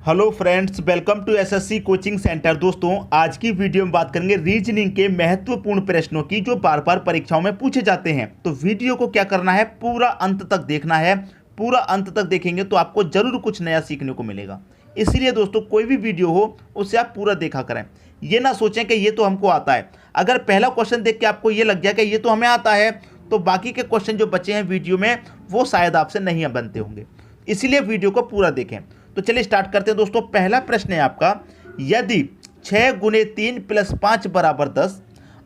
Hello friends, welcome to SSC coaching centre. दोस्तों, आज की वीडियो में बात करेंगे रीजनिंग के महत्वपूर्ण प्रश्नों की जो बार बार परीक्षाओं में पूछे जाते हैं। तो वीडियो को क्या करना है, पूरा अंत तक देखना है। पूरा अंत तक देखेंगे तो आपको जरूर कुछ नया सीखने को मिलेगा। इसलिए दोस्तों, कोई भी वीडियो हो उससे आप पूरा देखा करें। ये ना सोचें कि ये तो हमको आता है। अगर पहला क्वेश्चन देख के आपको ये लग गया कि ये तो हमें आता है, तो बाकी के क्वेश्चन जो बचे हैं वीडियो में वो शायद आपसे नहीं बनते होंगे। इसीलिए वीडियो को पूरा देखें। तो चलिए स्टार्ट करते हैं दोस्तों। पहला प्रश्न है आपका, यदि 6 गुने 3 प्लस 5 बराबर 10,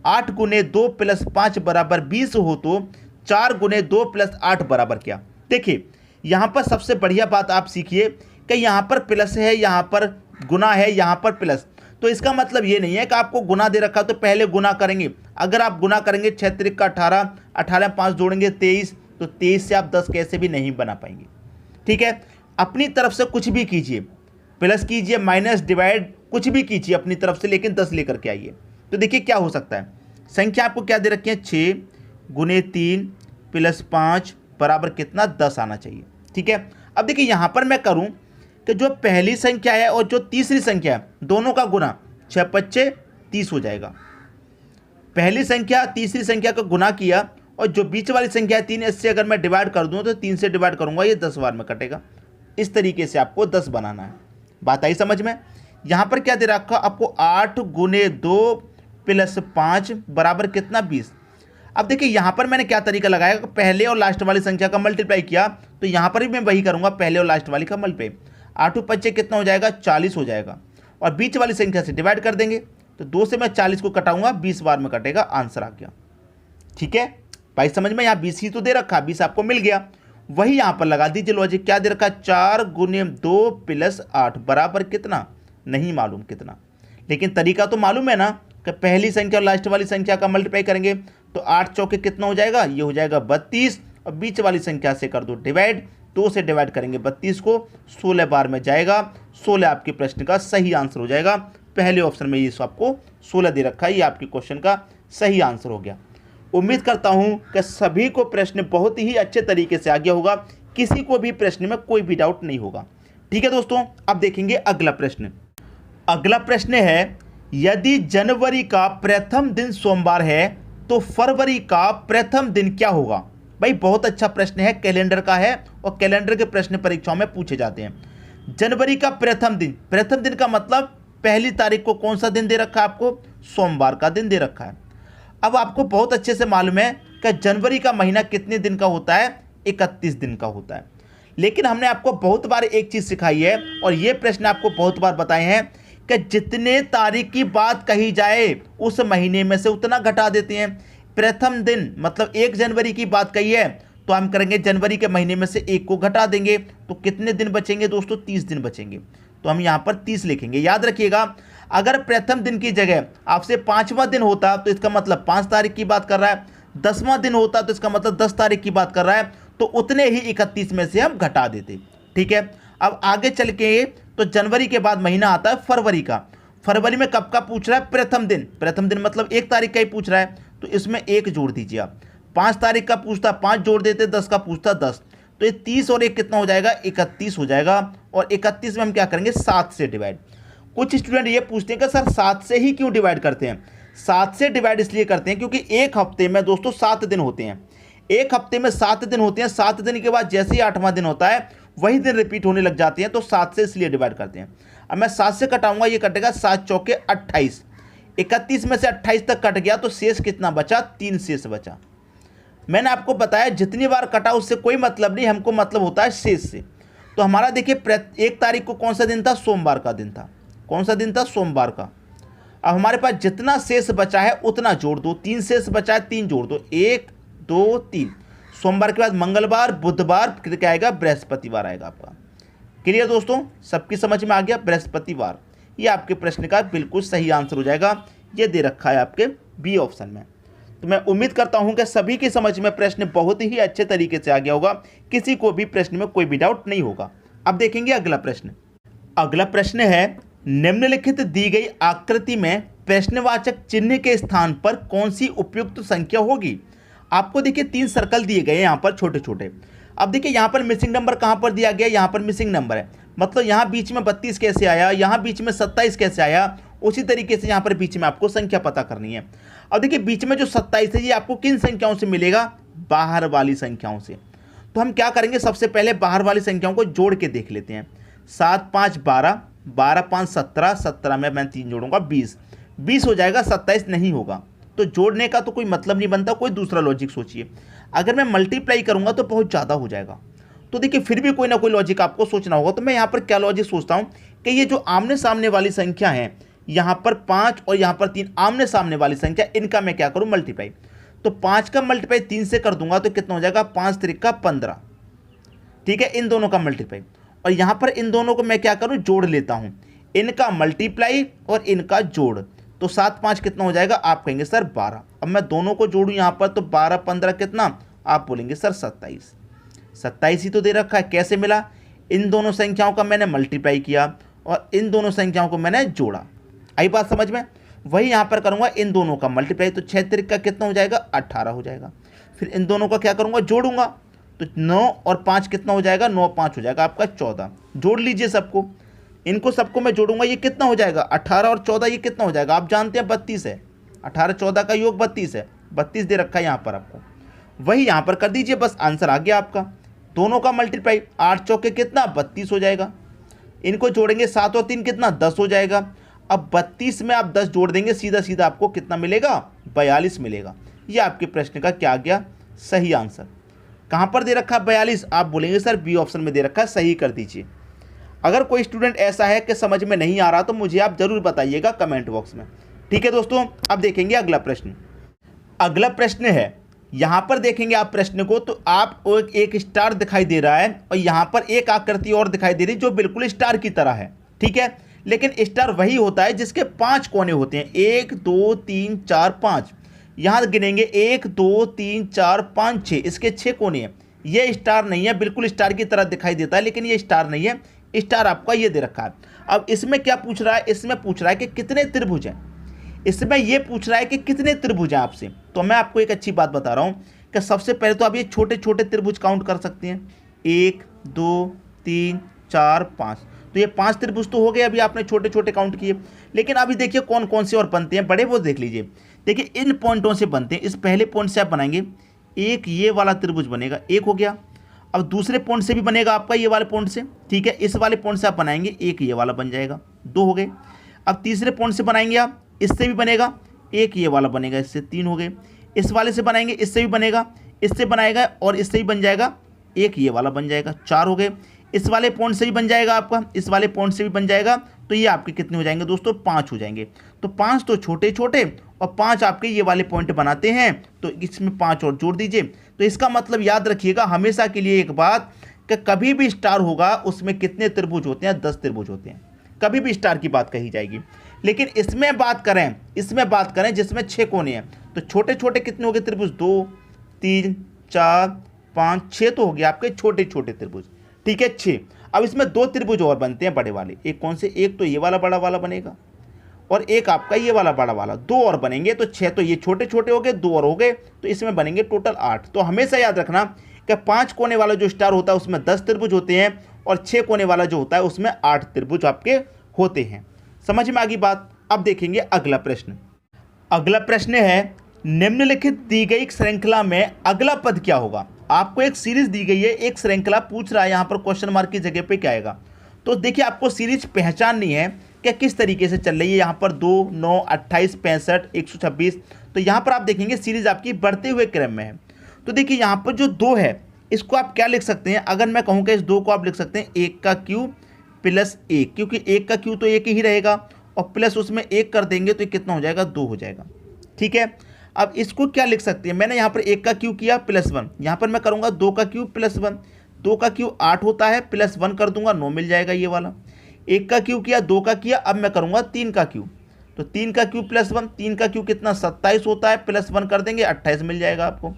8 गुने 2 प्लस 5 बराबर 20 हो तो 4 गुने 2 प्लस 8 बराबर क्या। देखिए, यहाँ पर सबसे बढ़िया बात आप सीखिए कि यहाँ पर प्लस है, यहाँ पर गुना है, यहाँ पर प्लस। तो इसका मतलब ये नहीं है कि आपको गुना दे रखा तो पहले गुना करेंगे। अगर आप गुना करेंगे 6 त्रिक का 18, 18 5 जोड़ेंगे 23, तो 23 से आप 10 कैसे भी नहीं बना पाएंगे। ठीक है, अपनी तरफ से कुछ भी कीजिए, प्लस कीजिए, माइनस, डिवाइड, कुछ भी कीजिए अपनी तरफ से, लेकिन 10 लेकर के आइए। तो देखिए क्या हो सकता है। संख्या आपको क्या दे रखी है, 6 गुने 3 प्लस 5 बराबर कितना, 10 आना चाहिए। ठीक है, अब देखिए यहाँ पर मैं करूँ कि जो पहली संख्या है और जो तीसरी संख्या है दोनों का गुना, 6 5 30 हो जाएगा। पहली संख्या तीसरी संख्या का गुना किया और जो बीच वाली संख्या है 3, इससे अगर मैं डिवाइड कर दूँ तो 3 से डिवाइड करूँगा, ये 10 बार में कटेगा। इस तरीके से आपको 10 बनाना है। बात आई समझ में। यहाँ पर क्या दे रखा आपको, 8 गुने 2 प्लस 5 बराबर कितना, 20। अब देखिए यहाँ पर मैंने क्या तरीका लगाया, पहले और लास्ट वाली संख्या का मल्टीप्लाई किया, तो यहाँ पर भी मैं वही करूँगा, पहले और लास्ट वाली का मल्टीप्लाई। 8 5 कितना हो जाएगा, 40 हो जाएगा। और बीच वाली संख्या से डिवाइड कर देंगे, तो 2 से मैं 40 को कटाऊंगा, 20 बार में कटेगा, आंसर आ गया। ठीक है भाई, समझ में। यहाँ 20 ही तो दे रखा, 20 आपको मिल गया, वही यहाँ पर लगा दीजिए लॉजिक। क्या दे रखा, 4 गुने 2 प्लस 8 बराबर कितना, नहीं मालूम कितना, लेकिन तरीका तो मालूम है ना कि पहली संख्या और लास्ट वाली संख्या का मल्टीप्लाई करेंगे तो 8 चौके कितना हो जाएगा, ये हो जाएगा 32, और बीच वाली संख्या से कर दो डिवाइड, 2 से डिवाइड करेंगे 32 को, 16 बार में जाएगा, 16 आपके प्रश्न का सही आंसर हो जाएगा। पहले ऑप्शन में ये आपको 16 दे रखा है, ये आपके क्वेश्चन का सही आंसर हो गया। उम्मीद करता हूं कि सभी को प्रश्न बहुत ही अच्छे तरीके से आ गया होगा, किसी को भी प्रश्न में कोई भी डाउट नहीं होगा। ठीक है दोस्तों, अब देखेंगे अगला प्रश्न। अगला प्रश्न है, यदि जनवरी का प्रथम दिन सोमवार है तो फरवरी का प्रथम दिन क्या होगा। भाई बहुत अच्छा प्रश्न है, कैलेंडर का है और कैलेंडर के प्रश्न परीक्षाओं में पूछे जाते हैं। जनवरी का प्रथम दिन, प्रथम दिन का मतलब पहली तारीख को कौन सा दिन दे रखा है आपको, सोमवार का दिन दे रखा है। अब आपको बहुत अच्छे से मालूम है कि जनवरी का महीना कितने दिन का होता है, 31 दिन का होता है। लेकिन हमने आपको बहुत बार एक चीज़ सिखाई है और ये प्रश्न आपको बहुत बार बताए हैं कि जितने तारीख की बात कही जाए उस महीने में से उतना घटा देते हैं। प्रथम दिन मतलब 1 जनवरी की बात कही है तो हम करेंगे जनवरी के महीने में से 1 को घटा देंगे, तो कितने दिन बचेंगे दोस्तों, 30 दिन बचेंगे। तो हम यहाँ पर 30 लिखेंगे। याद रखिएगा, अगर प्रथम दिन की जगह आपसे 5वां दिन होता तो इसका मतलब 5 तारीख की बात कर रहा है, 10वां दिन होता तो इसका मतलब 10 तारीख की बात कर रहा है, तो उतने ही 31 में से हम घटा देते। ठीक है, अब आगे चल के तो जनवरी के बाद महीना आता है फरवरी का। फरवरी में कब का पूछ रहा है, प्रथम दिन। प्रथम दिन मतलब 1 तारीख का ही पूछ रहा है, तो इसमें 1 जोड़ दीजिए आप। 5 तारीख का पूछता 5 जोड़ देते, 10 का पूछता 10, तो ये 30 और 1 कितना हो जाएगा, 31 हो जाएगा। और 31 में हम क्या करेंगे, 7 से डिवाइड। कुछ स्टूडेंट ये पूछते हैं कि सर 7 से ही क्यों डिवाइड करते हैं। 7 से डिवाइड इसलिए करते हैं क्योंकि एक हफ्ते में दोस्तों 7 दिन होते हैं। एक हफ्ते में 7 दिन होते हैं, 7 दिन के बाद जैसे ही 8वां दिन होता है वही दिन रिपीट होने लग जाते हैं, तो 7 से इसलिए डिवाइड करते हैं। अब मैं 7 से कटाऊंगा, ये कटेगा 7 चौके 28। 31 में से 28 तक कट गया तो शेष कितना बचा, 3 शेष बचा। मैंने आपको बताया जितनी बार कटा उससे कोई मतलब नहीं, हमको मतलब होता है शेष से। तो हमारा देखिए 1 तारीख को कौन सा दिन था, सोमवार का दिन था। कौन सा दिन था, सोमवार का। अब हमारे पास जितना शेष बचा है उतना जोड़ दो, 3 शेष बचा है, 3 जोड़ दो, 1 2 3। सोमवार के बाद मंगलवार, बुधवार, क्या आएगा, बृहस्पतिवार आएगा आपका। क्लियर दोस्तों, सबकी समझ में आ गया, बृहस्पतिवार। ये आपके प्रश्न का बिल्कुल सही आंसर हो जाएगा। ये दे रखा है आपके बी ऑप्शन में। तो मैं उम्मीद करता हूं कि सभी की समझ में प्रश्न बहुत ही अच्छे तरीके से आ गया होगा, किसी को भी प्रश्न में कोई भी डाउट नहीं होगा। अब देखेंगे अगला प्रश्न। अगला प्रश्न है, निम्नलिखित दी गई आकृति में प्रश्नवाचक चिन्ह के स्थान पर कौन सी उपयुक्त संख्या होगी। आपको देखिए 3 सर्कल दिए गए हैं यहाँ पर छोटे छोटे। अब देखिए यहाँ पर मिसिंग नंबर कहाँ पर दिया गया, यहाँ पर मिसिंग नंबर है, मतलब यहाँ बीच में 32 कैसे आया, यहाँ बीच में 27 कैसे आया, उसी तरीके से यहाँ पर बीच में आपको संख्या पता करनी है। अब देखिए बीच में जो 27 है ये आपको किन संख्याओं से मिलेगा, बाहर वाली संख्याओं से। तो हम क्या करेंगे, सबसे पहले बाहर वाली संख्याओं को जोड़ के देख लेते हैं। 7 5 12, 12 5 17, 17 में मैं 3 जोड़ूंगा 20, 20 हो जाएगा, 27 नहीं होगा। तो जोड़ने का तो कोई मतलब नहीं बनता, कोई दूसरा लॉजिक सोचिए। अगर मैं मल्टीप्लाई करूंगा तो बहुत ज़्यादा हो जाएगा। तो देखिए फिर भी कोई ना कोई लॉजिक आपको सोचना होगा। तो मैं यहाँ पर क्या लॉजिक सोचता हूँ कि ये जो आमने सामने वाली संख्या है, यहाँ पर 5 और यहाँ पर 3 आमने सामने वाली संख्या, इनका मैं क्या करूँ, मल्टीप्लाई। तो 5 का मल्टीप्लाई 3 से कर दूंगा तो कितना हो जाएगा, 5 त्रिका 15। ठीक है, इन दोनों का मल्टीप्लाई। और यहाँ पर इन दोनों को मैं क्या करूँ, जोड़ लेता हूँ, इनका मल्टीप्लाई और इनका जोड़। तो 7 5 कितना हो जाएगा, आप कहेंगे सर 12। अब मैं दोनों को जोड़ूँ यहाँ पर तो 12 15 कितना, आप बोलेंगे सर 27। 27 ही तो दे रखा है, कैसे मिला, इन दोनों संख्याओं का मैंने मल्टीप्लाई किया और इन दोनों संख्याओं को मैंने जोड़ा। आई बात समझ में। वही यहाँ पर करूँगा इन दोनों का मल्टीप्लाई, तो 6 त्रिक का कितना हो जाएगा, 18 हो जाएगा। फिर इन दोनों का क्या करूँगा, जोड़ूंगा, तो 9 और 5 कितना हो जाएगा, 9 5 हो जाएगा आपका 14। जोड़ लीजिए सबको, इनको सबको मैं जोड़ूंगा, ये कितना हो जाएगा, 18 और 14 ये कितना हो जाएगा, आप जानते हैं 32 है। 18 14 का योग 32 है, 32 दे रखा है यहाँ पर आपको। वही यहाँ पर कर दीजिए, बस आंसर आ गया आपका। दोनों का मल्टीप्लाई, 8 चौके कितना, 32 हो जाएगा। इनको जोड़ेंगे 7 और 3 कितना, 10 हो जाएगा। अब 32 में आप 10 जोड़ देंगे, सीधा सीधा आपको कितना मिलेगा, 42 मिलेगा। ये आपके प्रश्न का क्या आ गया, सही आंसर। कहाँ पर दे रखा है 42, आप बोलेंगे सर बी ऑप्शन में दे रखा है, सही कर दीजिए। अगर कोई स्टूडेंट ऐसा है कि समझ में नहीं आ रहा तो मुझे आप जरूर बताइएगा कमेंट बॉक्स में। ठीक है दोस्तों, अब देखेंगे अगला प्रश्न। अगला प्रश्न है, यहाँ पर देखेंगे आप प्रश्न को तो आपको एक स्टार दिखाई दे रहा है और यहाँ पर एक आकृति और दिखाई दे रही है जो बिल्कुल स्टार की तरह है। ठीक है, लेकिन स्टार वही होता है जिसके 5 कोने होते हैं, 1 2 3 4 5। यहाँ गिनेंगे 1 2 3 4 5 6, इसके 6 कोने हैं। ये स्टार नहीं है, बिल्कुल स्टार की तरह दिखाई देता है लेकिन ये स्टार नहीं है। स्टार आपका ये दे रखा है। अब इसमें क्या पूछ रहा है, इसमें पूछ रहा है कि कितने त्रिभुज हैं। इसमें ये पूछ रहा है कि कितने त्रिभुज हैं आपसे। तो मैं आपको एक अच्छी बात बता रहा हूँ कि सबसे पहले तो आप ये छोटे छोटे त्रिभुज काउंट कर सकते हैं, 1 2 3 4 5। तो ये 5 त्रिभुज तो हो गए, अभी आपने छोटे छोटे काउंट किए। लेकिन अभी देखिए कौन कौन से और बनते हैं, बड़े वो देख लीजिए। देखिए इन पॉइंटों से बनते हैं। इस पहले पॉइंट से आप बनाएंगे, एक ये वाला त्रिभुज बनेगा, एक हो गया। अब दूसरे पॉइंट से भी बनेगा आपका ये वाले पॉइंट से। ठीक है, इस वाले पॉइंट से आप बनाएंगे, एक ये वाला बन जाएगा, 2 हो गए। अब तीसरे पॉइंट से बनाएंगे आप, इससे भी बनेगा, एक ये वाला बनेगा, इससे 3 हो गए। इस वाले से बनाएंगे, इससे भी बनेगा, इससे बनाएगा और इससे भी बन जाएगा, एक ये वाला बन जाएगा, 4 हो गए। इस वाले पॉइंट से भी बन जाएगा आपका, इस वाले पॉइंट से भी बन जाएगा। तो ये आपके कितने हो जाएंगे दोस्तों, 5 हो जाएंगे। तो 5 तो छोटे छोटे और 5 आपके ये वाले पॉइंट बनाते हैं, तो इसमें 5 और जोड़ दीजिए। तो इसका मतलब याद रखिएगा हमेशा के लिए एक बात, कि कभी भी स्टार होगा उसमें कितने त्रिभुज होते हैं, 10 त्रिभुज होते हैं। कभी भी स्टार की बात कही जाएगी। लेकिन इसमें बात करें जिसमें 6 कोने हैं, तो छोटे छोटे कितने हो गए त्रिभुज, 2 3 4 5 6 तो हो गया आपके छोटे छोटे त्रिभुज। ठीक है, 6। अब इसमें 2 त्रिभुज और बनते हैं बड़े वाले। एक कौन से, एक तो ये वाला बड़ा वाला बनेगा और एक आपका ये वाला बड़ा वाला, 2 और बनेंगे। तो 6 तो ये छोटे छोटे हो गए, 2 और हो गए, तो इसमें बनेंगे टोटल 8। तो हमेशा याद रखना कि 5 कोने वाला जो स्टार होता है उसमें 10 त्रिभुज होते हैं और 6 कोने वाला जो होता है उसमें 8 त्रिभुज आपके होते हैं। समझ में आ गई बात। अब देखेंगे अगला प्रश्न। अगला प्रश्न है, निम्नलिखित दी गई श्रृंखला में अगला पद क्या होगा। आपको एक सीरीज दी गई है, एक श्रृंखला पूछ रहा है, यहाँ पर क्वेश्चन मार्क की जगह पे क्या आएगा। तो देखिए आपको सीरीज पहचाननी है कि किस तरीके से चल रही है। यहाँ पर 2 9 28 65 126। तो यहाँ पर आप देखेंगे सीरीज आपकी बढ़ते हुए क्रम में है। तो देखिए यहाँ पर जो 2 है इसको आप क्या लिख सकते हैं, अगर मैं कहूँ कि इस 2 को आप लिख सकते हैं 1 का क्यूब प्लस 1, क्योंकि 1 का क्यूब तो 1 ही रहेगा और प्लस उसमें 1 कर देंगे तो कितना हो जाएगा, 2 हो जाएगा। ठीक है, अब इसको क्या लिख सकते हैं, मैंने यहाँ पर 1 का क्यूब किया प्लस 1, यहाँ पर मैं करूँगा 2 का क्यूब प्लस 1। 2 का क्यूब 8 होता है, प्लस 1 कर दूंगा 9 मिल जाएगा ये वाला। 1 का क्यूब किया, 2 का किया, अब मैं करूँगा 3 का क्यूब। तो 3 का क्यूब प्लस 1, 3 का क्यूब कितना 27 होता है, प्लस 1 कर देंगे 28 मिल जाएगा आपको।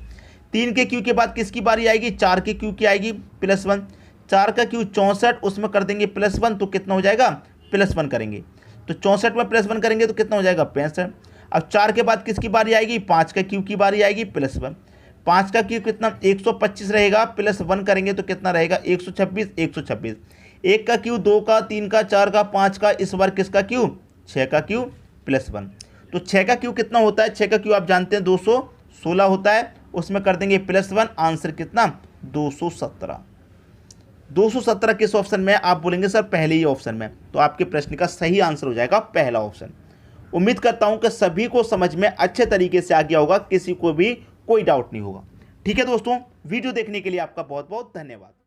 3 के क्यूब के बाद किसकी बारी आएगी, 4 के क्यूब की आएगी प्लस 1। 4 का क्यूब 64, उसमें कर देंगे प्लस 1, तो कितना हो जाएगा, प्लस 1 करेंगे। तो 64 में प्लस 1 करेंगे तो कितना हो जाएगा, 65। अब 4 के बाद किसकी बारी आएगी, 5 का क्यूब की बारी आएगी प्लस 1। 5 का क्यूब कितना 125 रहेगा, प्लस 1 करेंगे तो कितना रहेगा 126। 1 का क्यू, 2 का, 3 का, 4 का, 5 का, इस बार किसका क्यू, 6 का क्यू प्लस 1। तो 6 का क्यू कितना होता है, 6 का क्यू आप जानते हैं 216 होता है, उसमें कर देंगे प्लस 1, आंसर कितना 217। 217 किस ऑप्शन में है, आप बोलेंगे सर पहले ही ऑप्शन में, तो आपके प्रश्न का सही आंसर हो जाएगा पहला ऑप्शन। उम्मीद करता हूं कि सभी को समझ में अच्छे तरीके से आ गया होगा, किसी को भी कोई डाउट नहीं होगा। ठीक है दोस्तों, वीडियो देखने के लिए आपका बहुत बहुत धन्यवाद।